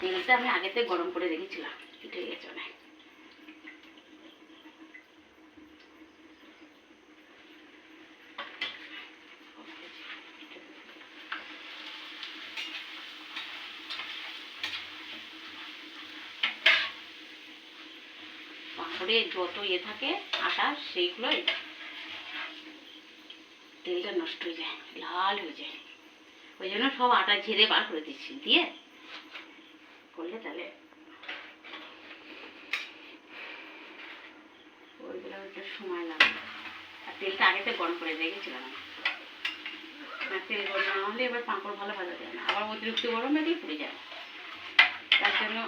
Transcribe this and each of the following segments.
তেলটা আমি আগেতে গরম করে রেখেছিলাম, উঠে গেছে অনেক। পাঁপড়ে যত থাকে আটা, সেইগুলোই তেলটা নষ্ট হয়ে যায়, লাল হয়ে যায়। ওই জন্য সব আটা ঝেড়ে বার করে দিচ্ছি, দিয়ে করলে তাহলে ওইগুলো একটু সময় লাগবে। আর তেলটা আগেতে গরম করে রেখেছিলাম। আর তেল গরম না হলে এবার পাঁপড় ভালো ভাজা যায় না, আবার অতিরিক্ত গরম লাগলে পুড়ে যায়। তার জন্য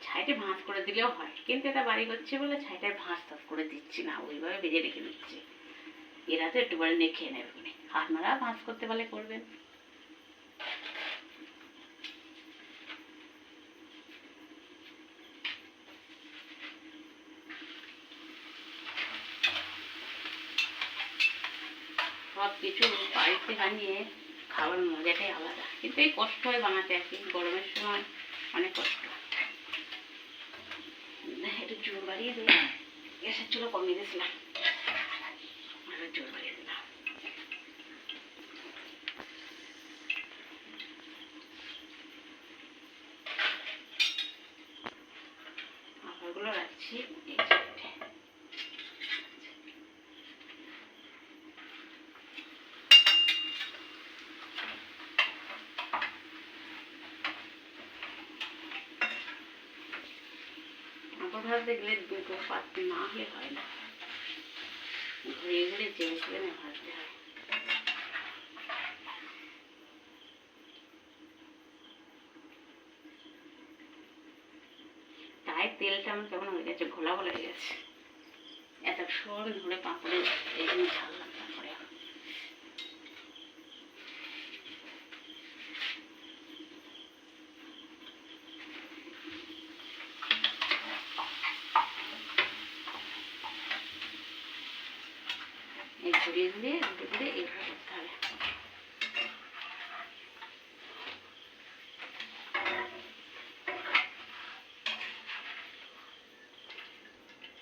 ছাইটে ভাঁজ করে দিলেও হয়, কিন্তু এটা বাড়ি করছে বলে ছাইটার ভাঁজ টাজ করে দিচ্ছি না, ওইভাবে ভেজে রেখে দিচ্ছি। এরা তো একটু বারে নিয়ে খেয়ে নেবে, আপনারা ভাঁজ করতে পারলে করবেন। সব কিছু বাড়িতে বানিয়ে খাওয়ার মজাটাই আলাদা, কিন্তু এই কষ্ট হয় বানাতে আর কি, গরমের সময় অনেক কষ্ট। একটু জোর বাড়িয়ে দিলাম, গ্যাসের চুলো কমিয়ে দিয়েছিলাম, আরো জোর বাড়িয়ে দিলাম। আপারগুলো রাখছি এই সাইডে। ভাজতে গেলে দুটো পাত্র না হলে হয় না, ঘুরে ঘুরে চেঞ্জ করে না ভাজতে হয়। তাই তেলটা আমার কেমন হয়ে গেছে, ঘোলা ঘোলা হয়ে গেছে। এতক্ষণ ধরে পাঁপড়ে এই জন্য ছাড়লাম। তারপরে এই ঘুরিয়ে ঘুরিয়ে ঘুরে ঘুরে এইভাবে করতে হবে।